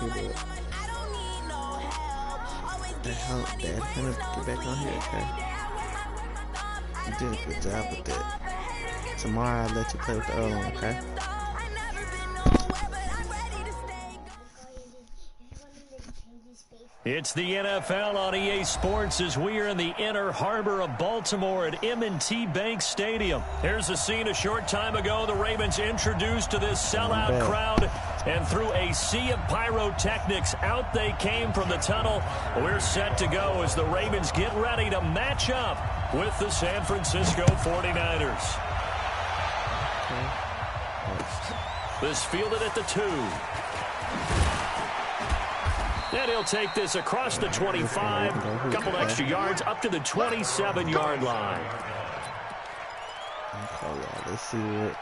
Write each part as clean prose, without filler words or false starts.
here, but that help, Dad's gonna get back on here, okay? You did a good job with that. Tomorrow I'll let you play with the other one, okay? It's the NFL on EA Sports as we are in the inner harbor of Baltimore at M&T Bank Stadium. Here's a scene a short time ago. The Ravens introduced to this sellout crowd, and through a sea of pyrotechnics, out they came from the tunnel. We're set to go as the Ravens get ready to match up with the San Francisco 49ers. This fielded at the 2. And he'll take this across the 25, a couple extra yards up to the 27-yard line. Okay, y'all, let's see what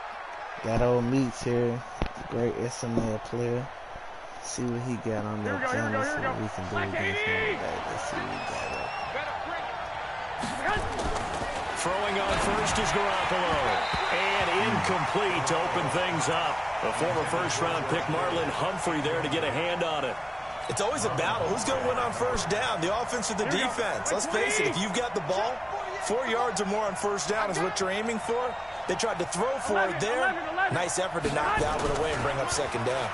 got old Meats here, great SML player. See what he got on that channel, see what we can do against him today. Let's see what he got. Throwing on first is Garoppolo, and incomplete to open things up. The former first-round pick Marlon Humphrey there to get a hand on it. It's always a battle. Who's going to win on first down, the offense or the defense? Let's face it, if you've got the ball, 4 yards or more on first down is what you're aiming for. They tried to throw for it there. Nice effort to knock Dalvin away and bring up second down.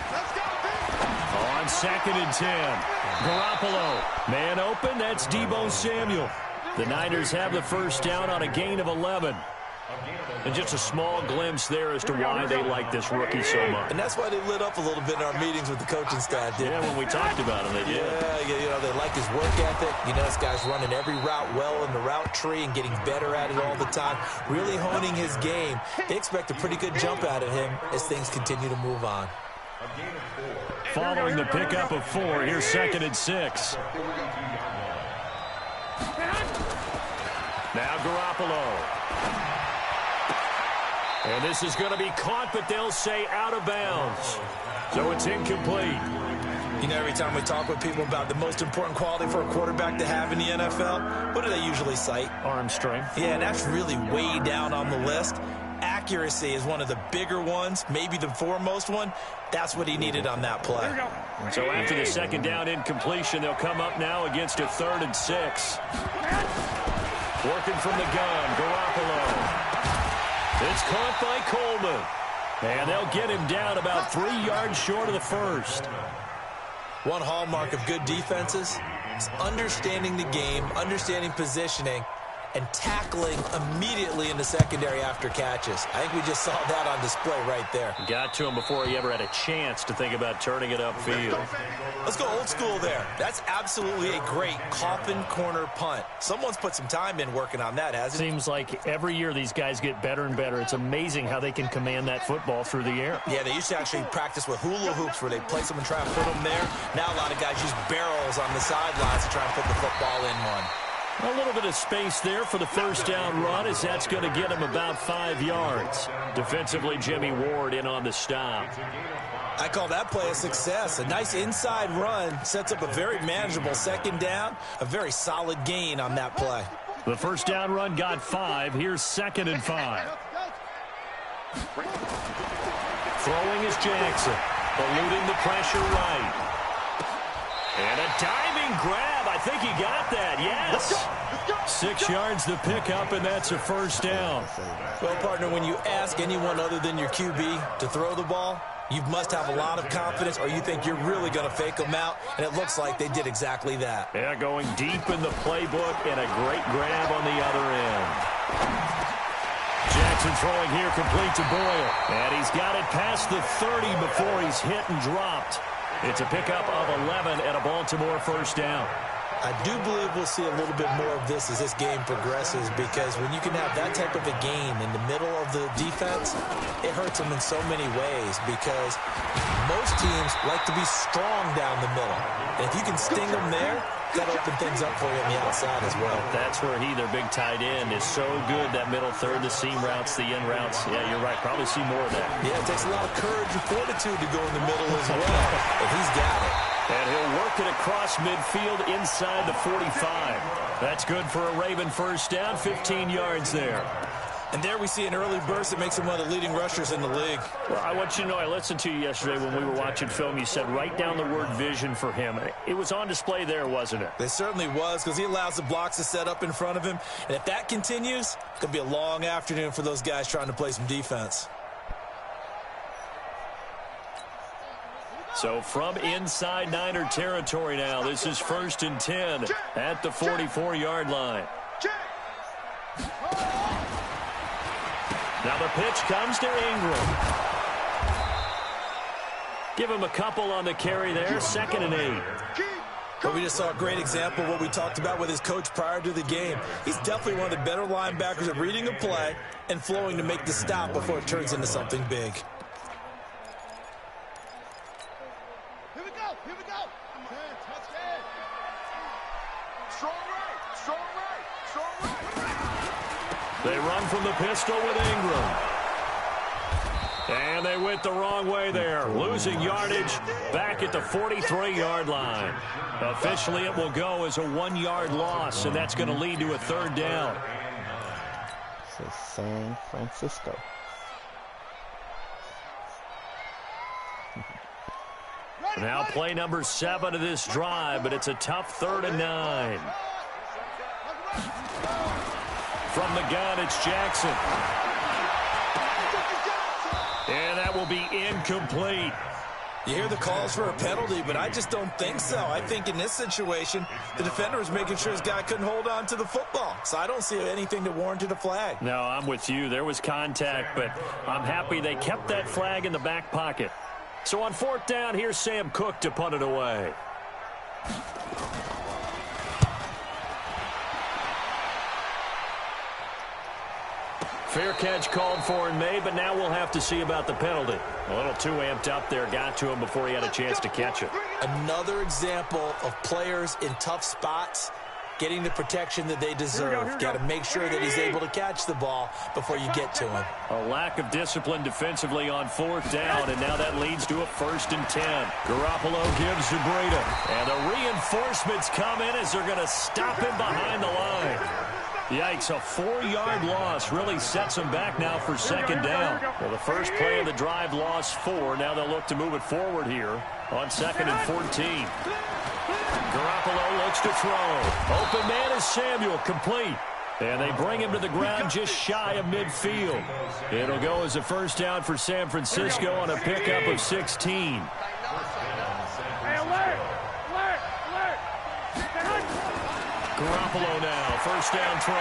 On 2nd and 10, Garoppolo. Man open, that's Deebo Samuel. The Niners have the first down on a gain of 11. And just a small glimpse there as to why they like this rookie so much. And that's why they lit up a little bit in our meetings with the coaching staff. Yeah, when we talked about him, they did. Yeah, you know, they like his work ethic. You know, this guy's running every route well in the route tree and getting better at it all the time, really honing his game. They expect a pretty good jump out of him as things continue to move on. Following the pickup of 4, here's 2nd and 6. Now Garoppolo. And this is going to be caught, but they'll say out of bounds. So it's incomplete. You know, every time we talk with people about the most important quality for a quarterback to have in the NFL, what do they usually cite? Arm strength. Yeah, and that's really way down on the list. Accuracy is one of the bigger ones, maybe the foremost one. That's what he needed on that play. So after the second down incompletion, they'll come up now against a 3rd and 6. Working from the gun, Garoppolo. It's caught by Coleman. And they'll get him down about 3 yards short of the first. One hallmark of good defenses is understanding the game, understanding positioning, and tackling immediately in the secondary after catches. I think we just saw that on display right there. Got to him before he ever had a chance to think about turning it upfield. Let's go old school there. That's absolutely a great coffin corner punt. Someone's put some time in working on that, hasn't it? Seems like every year these guys get better and better. It's amazing how they can command that football through the air. Yeah, they used to actually practice with hula hoops where they place them and try to put them there. Now a lot of guys use barrels on the sidelines to try and put the football in one. A little bit of space there for the first down run, as that's going to get him about 5 yards. Defensively, Jimmy Ward in on the stop. I call that play a success. A nice inside run sets up a very manageable second down, a very solid gain on that play. The first down run got 5. Here's 2nd and 5. Throwing is Jackson, eluding the pressure right. And a diving grab. I think he got that, yes. 6 yards the pickup, and that's a first down. Well, partner, when you ask anyone other than your QB to throw the ball, you must have a lot of confidence, or you think you're really going to fake them out, and it looks like they did exactly that. Yeah, going deep in the playbook, and a great grab on the other end. Jackson throwing here, complete to Boyle. And he's got it past the 30 before he's hit and dropped. It's a pickup of 11 and a Baltimore first down. I do believe we'll see a little bit more of this as this game progresses, because when you can have that type of a gain in the middle of the defense, it hurts them in so many ways, because most teams like to be strong down the middle. And if you can sting them there, that'll open things up for you on the outside as well. That's where their big tight end, is so good, that middle third, the seam routes, the in routes. Yeah, you're right. Probably see more of that. Yeah, it takes a lot of courage and fortitude to go in the middle as well, if he's got it. And he'll work it across midfield inside the 45. That's good for a Raven first down, 15 yards there. And there we see an early burst that makes him one of the leading rushers in the league. Well, I want you to know, I listened to you yesterday when we were watching film. You said write down the word vision for him. It was on display there, wasn't it? It certainly was, because he allows the blocks to set up in front of him. And if that continues, it's going to be a long afternoon for those guys trying to play some defense. So from inside Niner territory now, this is 1st and 10 at the 44-yard line. Now the pitch comes to Ingram. Give him a couple on the carry there, 2nd and 8. Well, we just saw a great example of what we talked about with his coach prior to the game. He's definitely one of the better linebackers at reading a play and flowing to make the stop before it turns into something big. Here we go. Touchdown. Strong right. They run from the pistol with Ingram. And they went the wrong way there, losing yardage back at the 43-yard line. Officially, it will go as a 1-yard loss, and that's going to lead to a 3rd down. This is San Francisco. Now play number 7 of this drive, but it's a tough 3rd and 9. From the gun, it's Jackson. And that will be incomplete. You hear the calls for a penalty, but I just don't think so. I think in this situation, the defender was making sure his guy couldn't hold on to the football. So I don't see anything that warranted a flag. No, I'm with you. There was contact, but I'm happy they kept that flag in the back pocket. So on 4th down, here's Sam Cook to punt it away. Fair catch called for and made, but now we'll have to see about the penalty. A little too amped up there, got to him before he had a chance to catch it. Another example of players in tough spots getting the protection that they deserve. Got to make sure that he's able to catch the ball before you get to him. A lack of discipline defensively on 4th down, and now that leads to a 1st and 10. Garoppolo gives to Breida, and the reinforcements come in as they're going to stop him behind the line. Yikes, a 4-yard loss really sets them back now for 2nd down. Well, the first play of the drive lost 4. Now they'll look to move it forward here on 2nd and 14. Garoppolo looks to throw. Open man is Samuel, complete. And they bring him to the ground just shy of midfield. It'll go as a 1st down for San Francisco on a pickup of 16. Garoppolo now, 1st down throw.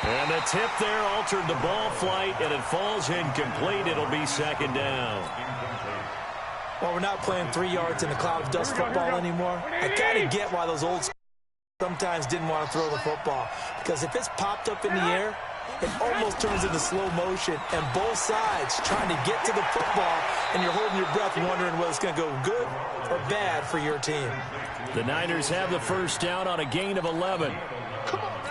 And the tip there altered the ball flight, and it falls incomplete. It'll be 2nd down. Well, we're not playing 3 yards in a cloud of dust football anymore. I kind of get why those old sometimes didn't want to throw the football. Because if it's popped up in the air, it almost turns into slow motion, and both sides trying to get to the football, and you're holding your breath wondering whether it's going to go good or bad for your team. The Niners have the 1st down on a gain of 11.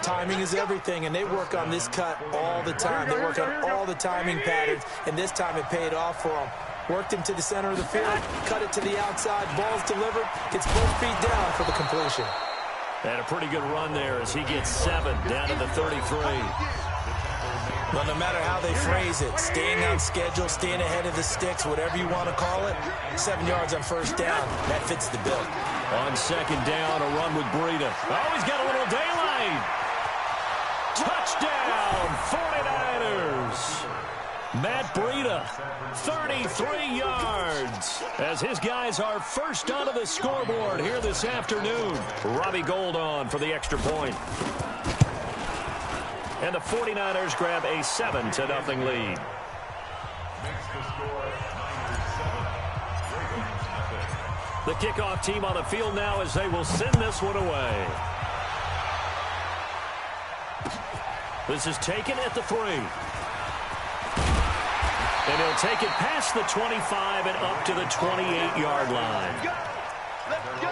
Timing is everything, and they work on this cut all the time. They work on all the timing patterns, and this time it paid off for them. Worked him to the center of the field, cut it to the outside, ball's delivered, gets both feet down for the completion. And a pretty good run there as he gets 7 down to the 33. Well, no matter how they phrase it, staying on schedule, staying ahead of the sticks, whatever you want to call it, 7 yards on 1st down, that fits the bill. On 2nd down, a run with Breida. Oh, he's got a little daylight. Touchdown, 49ers. Matt Breida, 33 yards, as his guys are first onto the scoreboard here this afternoon. Robbie Gould on for the extra point. And the 49ers grab a 7-0 lead. The kickoff team on the field now as they will send this one away. This is taken at the 3. And he'll take it past the 25 and up to the 28-yard line. Let's go.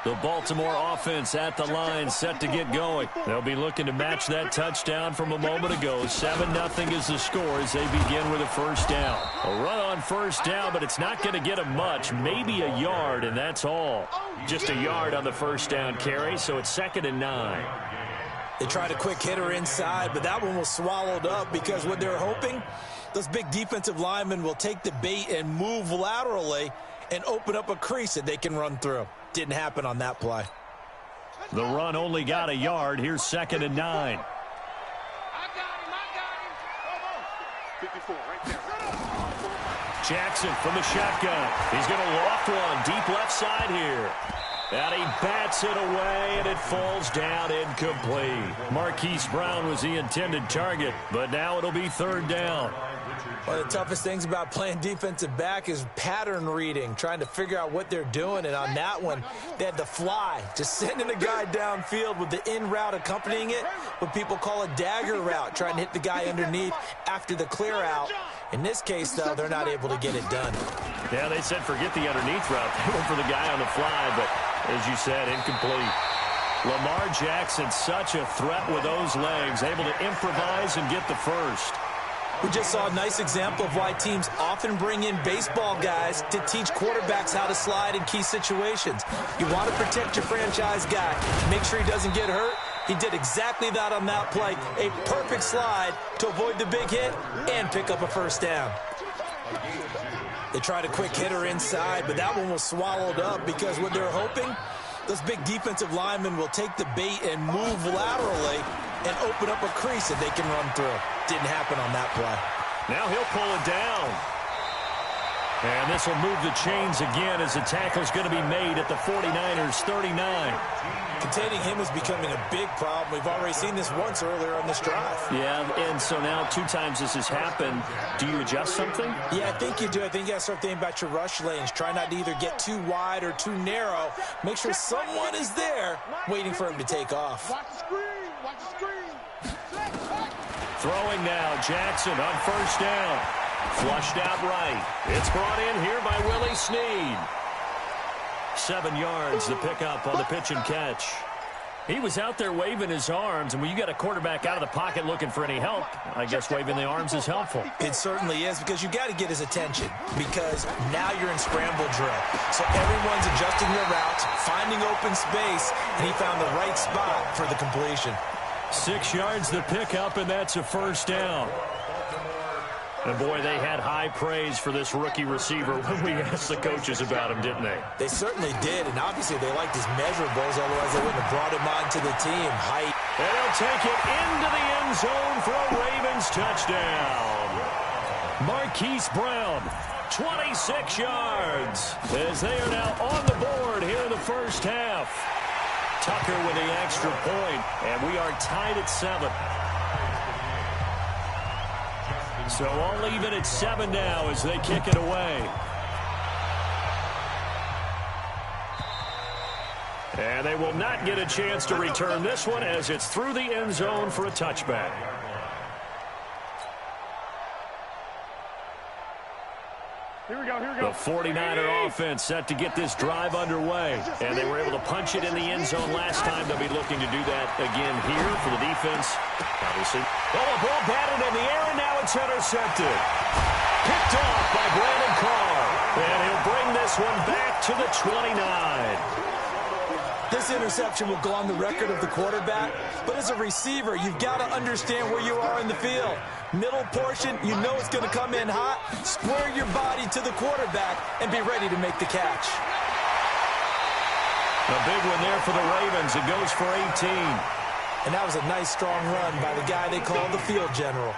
The Baltimore offense at the line, set to get going. They'll be looking to match that touchdown from a moment ago. 7-0 is the score as they begin with a first down. A run on first down, but it's not going to get them much. Maybe a yard, and that's all. Just a yard on the first down carry, so it's 2nd and 9. They tried a quick hitter inside, but that one was swallowed up because what they're hoping, those big defensive linemen will take the bait and move laterally and open up a crease that they can run through. Didn't happen on that play. The run only got a yard. Here's 2nd and 9. I got him. 54 right there. Jackson from the shotgun. He's going to loft one deep left side here. And he bats it away, and it falls down incomplete. Marquise Brown was the intended target, but now it'll be 3rd down. One of the toughest things about playing defensive back is pattern reading, trying to figure out what they're doing. And on that one, they had the fly, just sending a guy downfield with the in route accompanying it, what people call a dagger route, trying to hit the guy underneath after the clear out. In this case, though, they're not able to get it done. Yeah, they said forget the underneath route. They went for the guy on the fly, but as you said, incomplete. Lamar Jackson, such a threat with those legs, able to improvise and get the first. We just saw a nice example of why teams often bring in baseball guys to teach quarterbacks how to slide in key situations. You want to protect your franchise guy. Make sure he doesn't get hurt. He did exactly that on that play. A perfect slide to avoid the big hit and pick up a first down. They tried a quick hitter inside, but that one was swallowed up because what they're hoping, those big defensive linemen will take the bait and move laterally and open up a crease that they can run through. Didn't happen on that play. Now he'll pull it down. And this will move the chains again as the tackle's going to be made at the 49ers 39. Containing him is becoming a big problem. We've already seen this once earlier on this drive. Yeah, and so now 2 times this has happened. Do you adjust something? Yeah, I think you do. I think you got to start thinking about your rush lanes. Try not to either get too wide or too narrow. Make sure someone is there waiting for him to take off. Watch the screen. Watch the screen. Throwing now, Jackson on first down. Flushed out right. It's brought in here by Willie Snead. 7 yards, the pickup on the pitch and catch. He was out there waving his arms, and when you got a quarterback out of the pocket looking for any help, I guess waving the arms is helpful. It certainly is, because you got to get his attention, because now you're in scramble drill. So everyone's adjusting their routes, finding open space, and he found the right spot for the completion. 6 yards the pickup, and that's a first down. And, boy, they had high praise for this rookie receiver when we asked the coaches about him, didn't they? They certainly did, and obviously they liked his measurables, otherwise they wouldn't have brought him onto the team. Height. And he'll take it into the end zone for a Ravens touchdown. Marquise Brown, 26 yards, as they are now on the board here in the first half. Tucker with the extra point, and we are tied at 7. So I'll leave it at 7 now as they kick it away. And they will not get a chance to return this one as it's through the end zone for a touchback. Here we go. The 49er offense set to get this drive underway. And they were able to punch it in the end zone last time. They'll be looking to do that again here for the defense. Obviously. Oh, a ball batted in the air, and now it's intercepted. Picked off by Brandon Carr. And he'll bring this one back to the 29. This interception will go on the record of the quarterback, but as a receiver, you've got to understand where you are in the field. Middle portion, you know it's going to come in hot. Square your body to the quarterback and be ready to make the catch. A big one there for the Ravens. It goes for 18. And that was a nice, strong run by the guy they call the field general.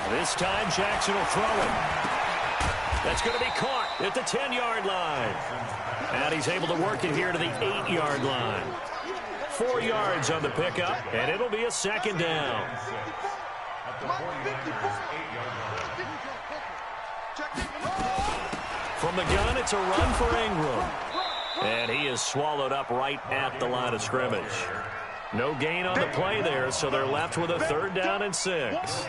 This time, Jackson will throw it. That's going to be caught at the 10-yard line. And he's able to work it here to the 8-yard line. 4 yards on the pickup, and it'll be a second down. From the gun, it's a run for Ingram. And he is swallowed up right at the line of scrimmage. No gain on the play there, so they're left with a 3rd down and 6.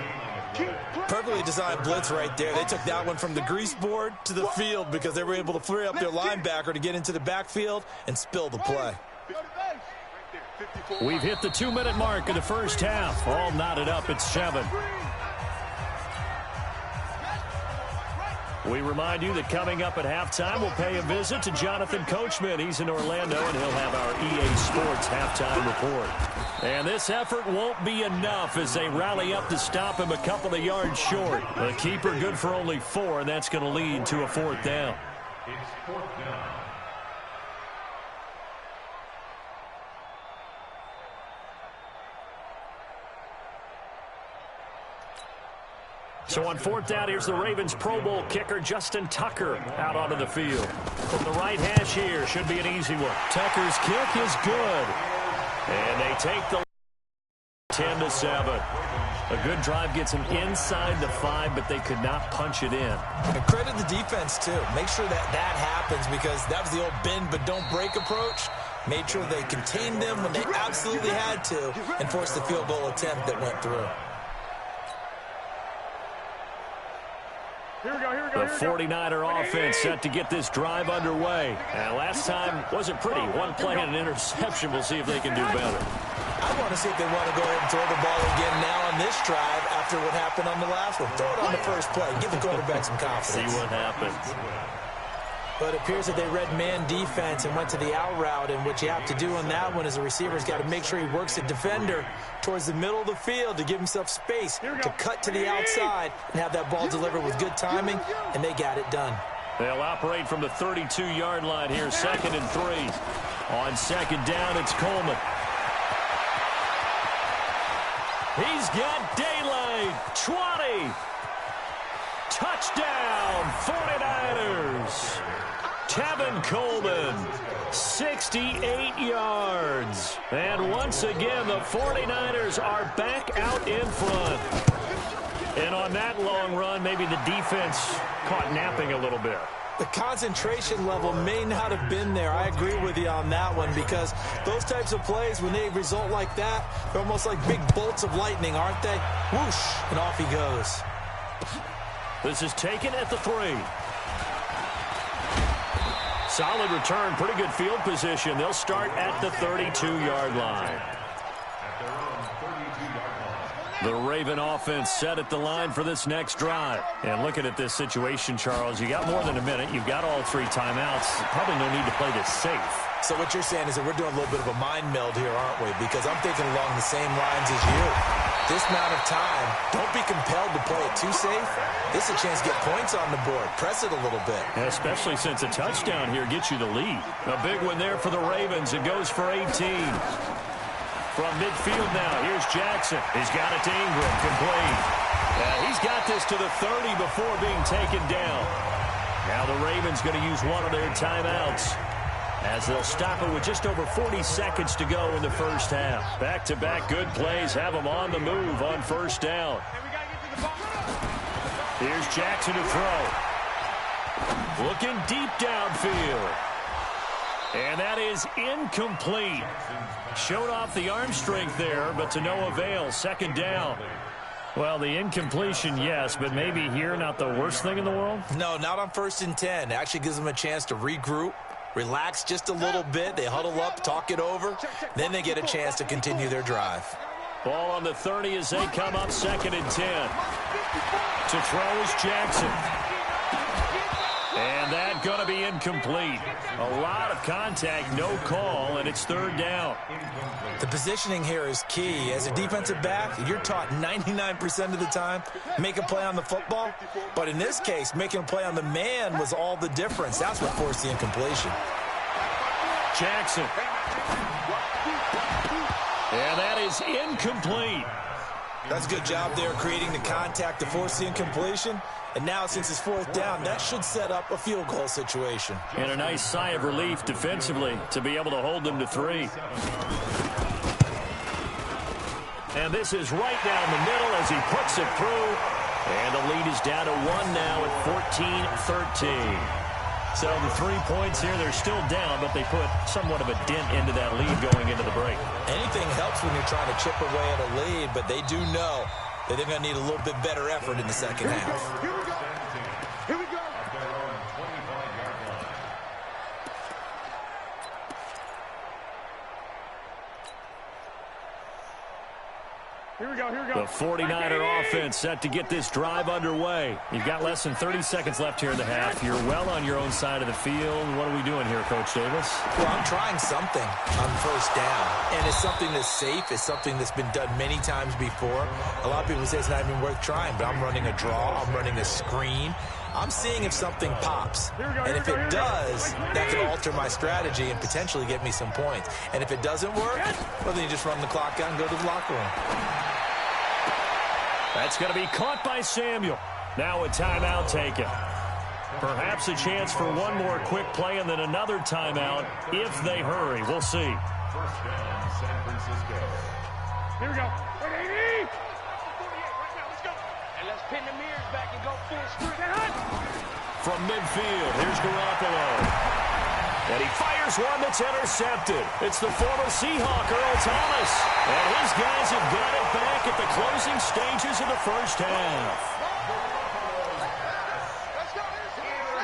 Perfectly designed blitz right there. They took that one from the grease board to the field because they were able to free up their linebacker to get into the backfield and spill the play. We've hit the 2-minute mark of the first half. All knotted up at 7. We remind you that coming up at halftime, we'll pay a visit to Jonathan Coachman. He's in Orlando, and he'll have our EA Sports halftime report. And this effort won't be enough as they rally up to stop him a couple of yards short. The keeper good for only 4, and that's going to lead to a 4th down. It's 4th down. So on 4th down, here's the Ravens Pro Bowl kicker, Justin Tucker, out onto the field. From the right hash here, should be an easy one. Tucker's kick is good. And they take the 10-7. A good drive gets them inside the 5, but they could not punch it in. And credit the defense, too. Make sure that happens because that was the old bend but don't break approach. Made sure they contained them when they absolutely had to and forced the field goal attempt that went through. The 49er offense set to get this drive underway. And last time wasn't pretty. One play and an interception. We'll see if they can do better. I want to see if they want to go ahead and throw the ball again now on this drive after what happened on the last one. Throw it on the first play. Give the quarterback some confidence. See what happens. But it appears that they read man defense and went to the out route. And what you have to do on that one is the receiver's got to make sure he works the defender towards the middle of the field to give himself space to cut to the outside and have that ball delivered with good timing, and they got it done. They'll operate from the 32-yard line here, 2nd and 3. On 2nd down, it's Coleman. He's got daylight. 20. Touchdown, 49ers. Tevin Coleman, 68 yards. And once again, the 49ers are back out in front. And on that long run, maybe the defense caught napping a little bit. The concentration level may not have been there. I agree with you on that one because those types of plays, when they result like that, they're almost like big bolts of lightning, aren't they? Whoosh, and off he goes. This is taken at the 3. Solid return, pretty good field position. They'll start at the 32-yard line. The Raven offense set at the line for this next drive. And looking at this situation, Charles, you got more than a minute. You've got all 3 timeouts. Probably no need to play this safe. So what you're saying is that we're doing a little bit of a mind meld here, aren't we? Because I'm thinking along the same lines as you. This amount of time, don't be compelled to play it too safe. This is a chance to get points on the board. Press it a little bit. Especially since a touchdown here gets you the lead. A big one there for the Ravens. It goes for 18. From midfield now, here's Jackson. He's got it to Ingram, complete. He's got this to the 30 before being taken down. Now the Ravens going to use one of their timeouts as they'll stop it with just over 40 seconds to go in the first half. Back-to-back good plays have them on the move on 1st down. Here's Jackson to throw. Looking deep downfield. And that is incomplete. Showed off the arm strength there, but to no avail. 2nd down. Well, the incompletion, yes, but maybe here not the worst thing in the world? No, not on 1st and 10. It actually gives them a chance to regroup, relax just a little bit. They huddle up, talk it over. Then they get a chance to continue their drive. Ball on the 30 as they come up 2nd and 10. To throw is Jackson. And that going to be incomplete. A lot of contact, no call, and it's 3rd down. The positioning here is key. As a defensive back, you're taught 99% of the time, make a play on the football. But in this case, making a play on the man was all the difference. That's what forced the incompletion. Jackson. And that is incomplete. That's a good job there creating the contact to force the incompletion. And now, since it's 4th down, that should set up a field goal situation. And a nice sigh of relief defensively to be able to hold them to 3. And this is right down the middle as he puts it through. And the lead is down to 1 now at 14-13. So the 3 points here, they're still down, but they put somewhat of a dent into that lead going into the break. Anything helps when you're trying to chip away at a lead, but they do know that they're going to need a little bit better effort in the second half. Here we go. Here we go. Here we go, here we go. The 49er offense set to get this drive underway. You've got less than 30 seconds left here in the half. You're well on your own side of the field. What are we doing here, Coach Davis? Well, I'm trying something on first down, and it's something that's safe. It's something that's been done many times before. A lot of people say it's not even worth trying, but I'm running a draw. I'm running a screen. I'm seeing if something pops. And if it does, that could alter my strategy and potentially get me some points. And if it doesn't work, well, then you just run the clock out and go to the locker room. That's going to be caught by Samuel. Now a timeout taken. Perhaps a chance for one more quick play and then another timeout if they hurry. We'll see. First down, San Francisco. Here we go. Let's pin the mirrors back and go full sprint. From midfield, here's Garoppolo. And he fires one that's intercepted. It's the former Seahawk, Earl Thomas. And his guys have got it back at the closing stages of the first half.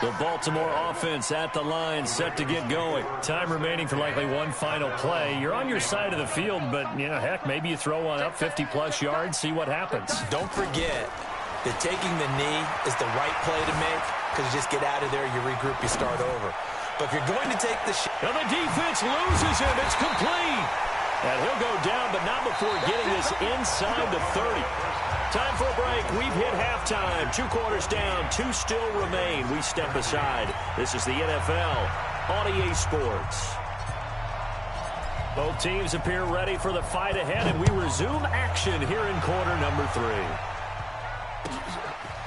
The Baltimore offense at the line, set to get going. Time remaining for likely one final play. You're on your side of the field, but, you know, heck, maybe you throw one up 50-plus yards, see what happens. Don't forget that taking the knee is the right play to make because you just get out of there, you regroup, you start over. But if you're going to take the shot. And the defense loses him. It's complete. And he'll go down, but not before getting this inside the 30. Time for a break. We've hit halftime. 2 quarters down. 2 still remain. We step aside. This is the NFL on EA Sports. Both teams appear ready for the fight ahead, and we resume action here in quarter number 3.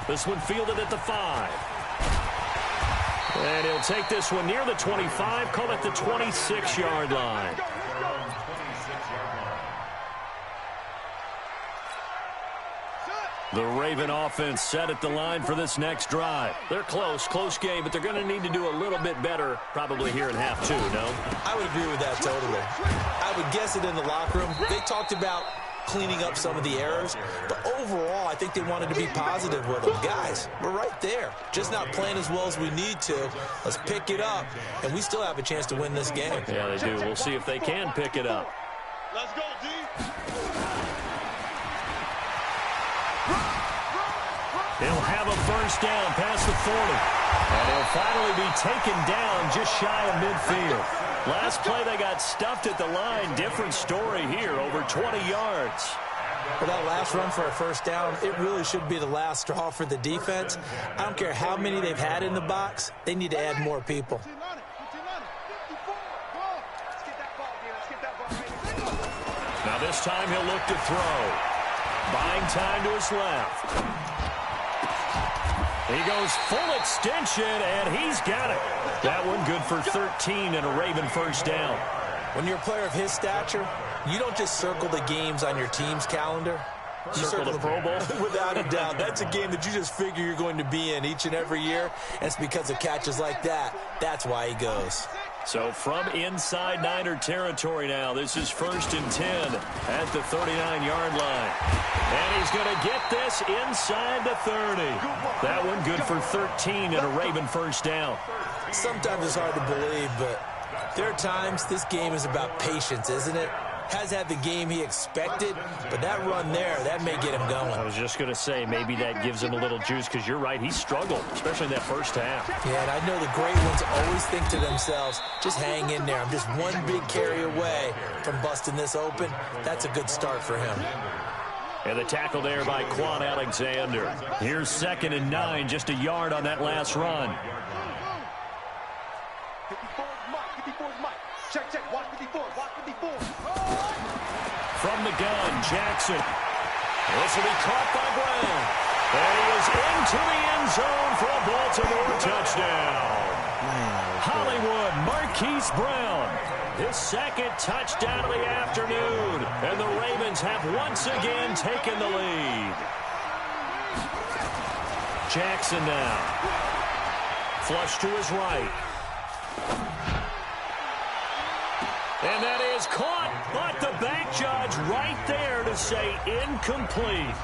This one fielded at the 5. And he'll take this one near the 25, call it the 26-yard line. The Raven offense set at the line for this next drive. They're close game, but they're going to need to do a little bit better probably here in half 2, no? I would agree with that totally. I would guess it in the locker room. They talked about cleaning up some of the errors, but overall, I think they wanted to be positive with them. Guys, we're right there. Just not playing as well as we need to. Let's pick it up, and we still have a chance to win this game. Yeah, they do. We'll see if they can pick it up. Let's go, D. He'll have a first down past the 40. And he'll finally be taken down just shy of midfield. Last play, they got stuffed at the line. Different story here, over 20 yards. For that last run for a first down, it really should be the last straw for the defense. I don't care how many they've had in the box. They need to add more people. Now this time he'll look to throw. Buying time to his left. He goes full extension, and he's got it. That one good for 13 and a Raven first down. When you're a player of his stature, you don't just circle the games on your team's calendar. You circle the Pro Bowl? Without a doubt. That's a game that you just figure you're going to be in each and every year. And it's because of catches like that. That's why he goes. So from inside Niner territory now, this is 1st and 10 at the 39-yard line. And he's going to get this inside the 30. That one good for 13 and a Raven first down. Sometimes it's hard to believe, but there are times this game is about patience, isn't it? Has had the game he expected, but that run there, that may get him going. I was just going to say, maybe that gives him a little juice, because you're right, he struggled, especially in that first half. Yeah, and I know the great ones always think to themselves, just hang in there. I'm just one big carry away from busting this open. That's a good start for him. And the tackle there by Quan Alexander. Here's 2nd and 9, just a yard on that last run. 54's Mike. Check, watch 54, watch 54. From the gun, Jackson. This will be caught by Brown. And he is into the end zone for a Baltimore touchdown. Hollywood Marquise Brown. His 2nd touchdown of the afternoon. And the Ravens have once again taken the lead. Jackson now. flush to his right. And that is caught, but the back judge right there to say incomplete.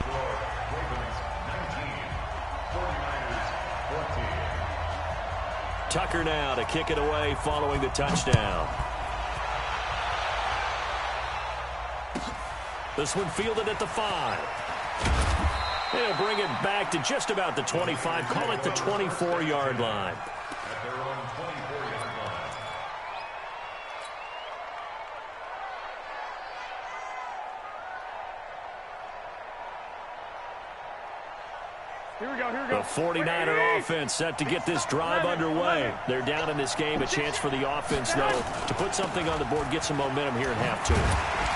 Tucker now to kick it away following the touchdown. This one fielded at the 5. They'll bring it back to just about the 25. Call it the 24-yard line. At their own 24-yard line. Here we go, here we go. The 49er offense set to get this drive underway. They're down in this game. A chance for the offense, though, to put something on the board, get some momentum here in half 2.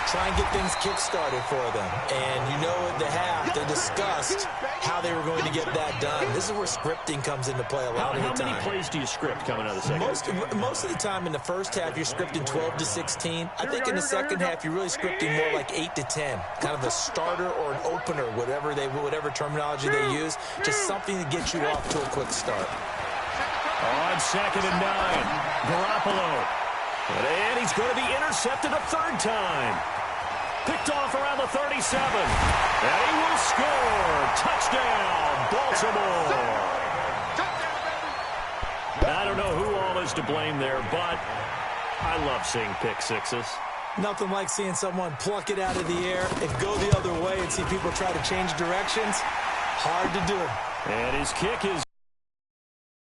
Try and get things kick-started for them. And you know at the half, they discussed how they were going to get that done. This is where scripting comes into play a lot of the time. How many plays do you script coming out of the second? Most of the time in the first half, you're scripting 12 to 16. I think in the second half, you're really scripting more like 8 to 10. Kind of a starter or an opener, whatever terminology they use. Just something to get you off to a quick start. On 2nd and 9, Garoppolo. And he's going to be intercepted a 3rd time. Picked off around the 37. And he will score. Touchdown, Baltimore. I don't know who all is to blame there, but I love seeing pick sixes. Nothing like seeing someone pluck it out of the air and go the other way and see people try to change directions. Hard to do. And his kick is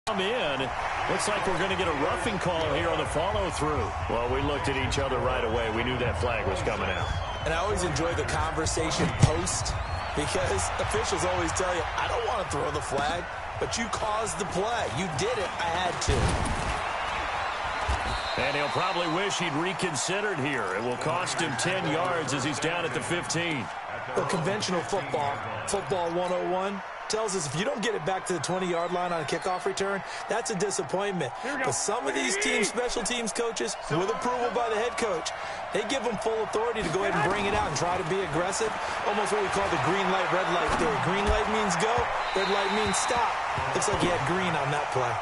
come in. Looks like we're going to get a roughing call here on the follow-through. Well, we looked at each other right away. We knew that flag was coming out. And I always enjoy the conversation post because officials always tell you, I don't want to throw the flag, but you caused the play. You did it. I had to. And he'll probably wish he'd reconsidered here. It will cost him 10 yards as he's down at the 15. Well, conventional football 101, tells us if you don't get it back to the 20-yard line on a kickoff return, that's a disappointment. But some of these teams, special teams coaches, with approval by the head coach, they give them full authority to go ahead and bring it out and try to be aggressive. Almost what we call the green light, red light theory. Green light means go, red light means stop. Looks like he had green on that play.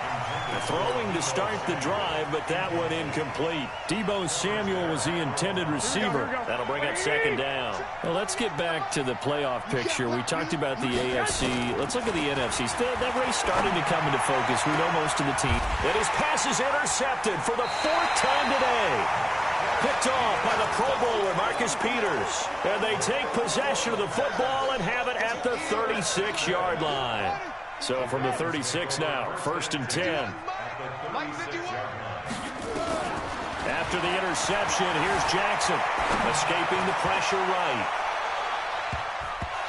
Throwing to start the drive, but that one incomplete. Deebo Samuel was the intended receiver. That'll bring up 2nd down. Well, let's get back to the playoff picture. We talked about the AFC. Let's look at the NFC. That race starting to come into focus. We know most of the team. And his pass is intercepted for the 4th time today. Picked off by the Pro Bowler, Marcus Peters. And they take possession of the football and have it at the 36-yard line. So from the 36 now, 1st and 10. After the interception, here's Jackson, escaping the pressure right.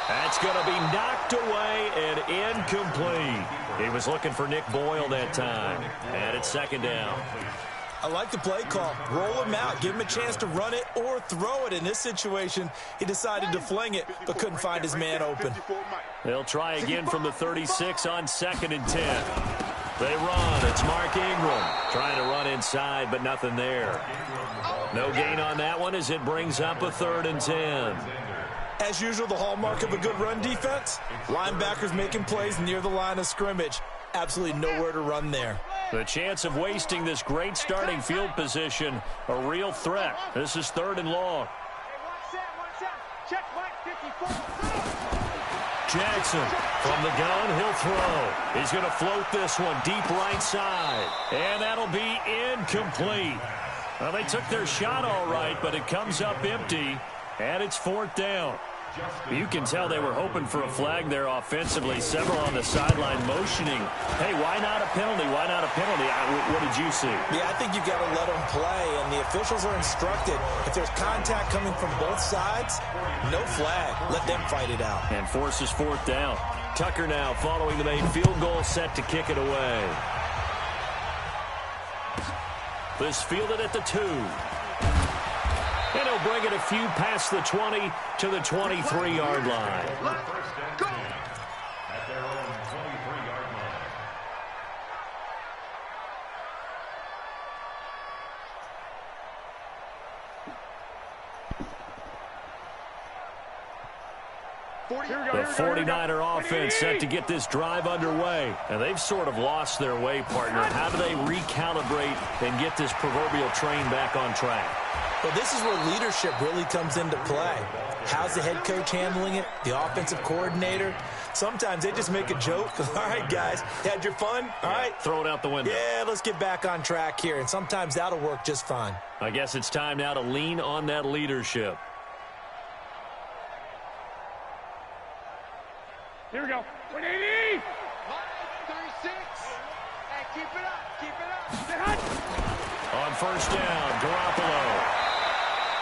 That's going to be knocked away and incomplete. He was looking for Nick Boyle that time. And it's 2nd down. I like the play call. Roll him out. Give him a chance to run it or throw it. In this situation, he decided to fling it, but couldn't find his man open. They'll try again from the 36 on 2nd and 10. They run. It's Mark Ingram trying to run inside, but nothing there. No gain on that one as it brings up a 3rd and 10. As usual, the hallmark of a good run defense, linebackers making plays near the line of scrimmage. Absolutely nowhere to run there. The chance of wasting this great starting field position, a real threat. This is 3rd and long. Jackson from the gun, he'll throw. He's going to float this one deep right side. And that'll be incomplete. Well, they took their shot all right, but it comes up empty, and it's 4th down. You can tell they were hoping for a flag there offensively. Several on the sideline motioning. Hey, why not a penalty? Why not a penalty? What did you see? Yeah, I think you've got to let them play, and the officials are instructed. If there's contact coming from both sides, no flag. Let them fight it out. And forces 4th down. Tucker now following the made field goal, set to kick it away. This fielded at the 2. And he'll bring it a few past the 20 to the 23-yard line. Go. At their own 23-yard line. The 49er offense set to get this drive underway. And they've sort of lost their way, partner. How do they recalibrate and get this proverbial train back on track? Well, this is where leadership really comes into play. How's the head coach handling it? The offensive coordinator? Sometimes they just make a joke. All right, guys, had your fun? All right. Throw it out the window. Yeah, let's get back on track here. And sometimes that'll work just fine. I guess it's time now to lean on that leadership. Here we go. 180. 36. And keep it up. Keep it up. On first down, Garoppolo.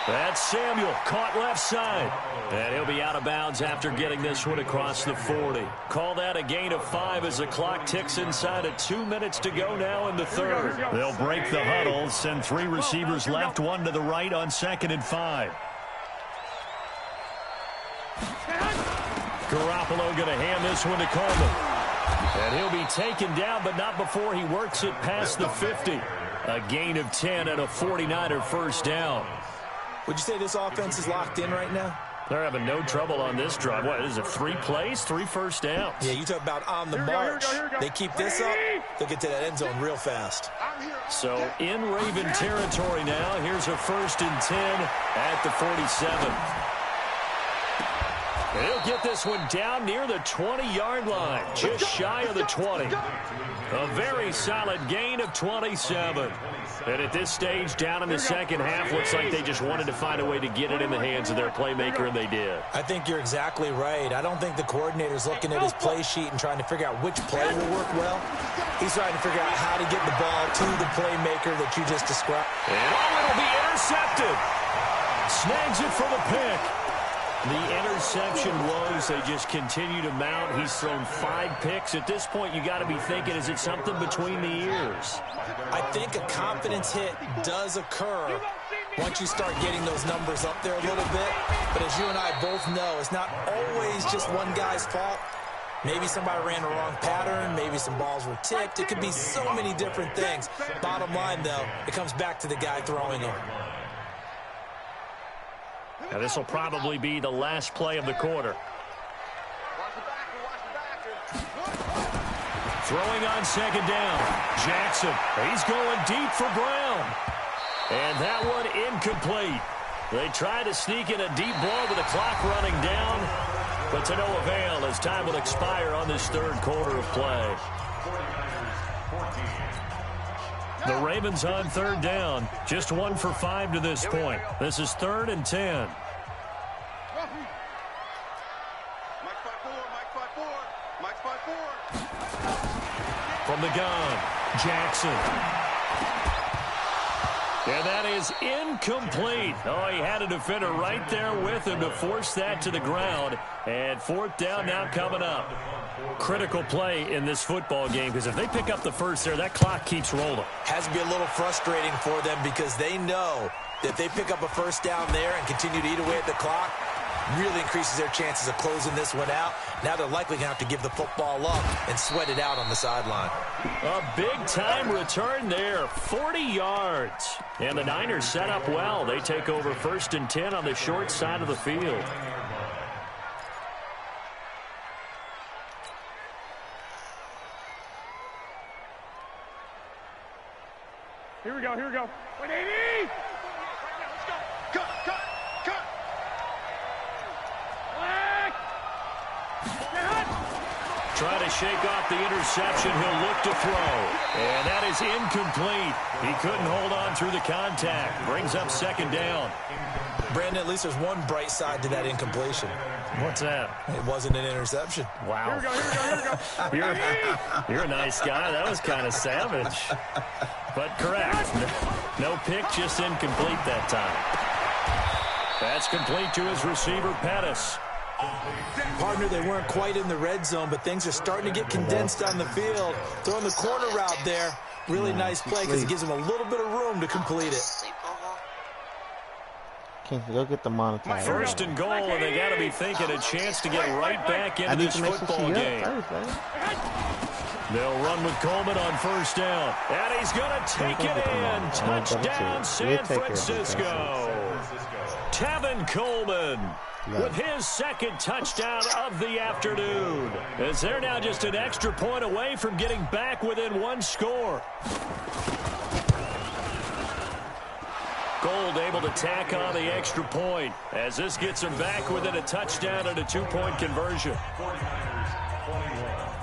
That's Samuel, caught left side. And he'll be out of bounds after getting this one across the 40. Call that a gain of 5 as the clock ticks inside of 2 minutes to go now in the third. They'll break the huddle, send 3 receivers left, 1 to the right on 2nd and 5. Garoppolo going to hand this one to Coleman. And he'll be taken down, but not before he works it past the 50. A gain of 10 and a 49er first down. Would you say this offense is locked in right now? They're having no trouble on this drive. What is it, 3 plays, 3 first downs? Yeah, you talk about on the march. They keep this up, they'll get to that end zone real fast. So in Raven territory now. Here's a 1st and 10 at the 47. And he'll get this one down near the 20-yard line, just shy of the 20. A very solid gain of 27. And at this stage, down in the second half, looks like they just wanted to find a way to get it in the hands of their playmaker, and they did. I think you're exactly right. I don't think the coordinator's looking at his play sheet and trying to figure out which play will work well. He's trying to figure out how to get the ball to the playmaker that you just described. And it'll be intercepted. Snags it for the pick. The interception woes, they just continue to mount. He's thrown 5 picks. At this point, you got to be thinking, is it something between the ears? I think a confidence hit does occur once you start getting those numbers up there a little bit. But as you and I both know, it's not always just one guy's fault. Maybe somebody ran the wrong pattern. Maybe some balls were tipped. It could be so many different things. Bottom line, though, it comes back to the guy throwing them. Now, this will probably be the last play of the quarter. Throwing on 2nd down. Jackson, he's going deep for Brown. And that one incomplete. They try to sneak in a deep ball with the clock running down, but to no avail as time will expire on this 3rd quarter of play. The Ravens on 3rd down. Just 1 for 5 to this point. This is 3rd and 10. From the gun, Jackson. And that is incomplete. Oh, he had a defender right there with him to force that to the ground. And 4th down now coming up. Critical play in this football game, because if they pick up the first there, that clock keeps rolling. Has to be a little frustrating for them because they know that if they pick up a first down there and continue to eat away at the clock, really increases their chances of closing this one out. Now they're likely going to have to give the football up and sweat it out on the sideline. A big-time return there, 40 yards. And the Niners set up well. They take over 1st and 10 on the short side of the field. Here we go. 180. Cut, cut, cut. Try to shake off the interception. He'll look to throw. And that is incomplete. He couldn't hold on through the contact. Brings up 2nd down. Brandon, at least there's one bright side to that incompletion. What's that? It wasn't an interception. Wow. Here we go. You're a nice guy. That was kind of savage. But correct. No pick, just incomplete that time. That's complete to his receiver, Pettis. Partner, they weren't quite in the red zone, but things are starting to get condensed on the field. Throwing the corner route there. Really nice play because it gives them a little bit of room to complete it. Go get the monitor. 1st and goal, and they got to be thinking a chance to get right back into this football game. They'll run with Coleman on 1st down. And he's going to take it in. Touchdown, San Francisco. Tevin Coleman. with his second touchdown of the afternoon. As they're now just an extra point away from getting back within one score. Gold able to tack on the extra point as this gets them back within a touchdown and a 2-point conversion. 49ers 21.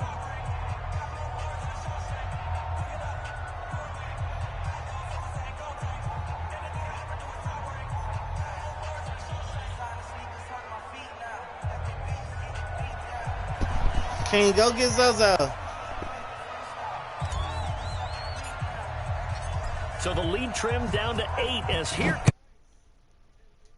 King, go get Zozo. So the lead trimmed down to 8 as here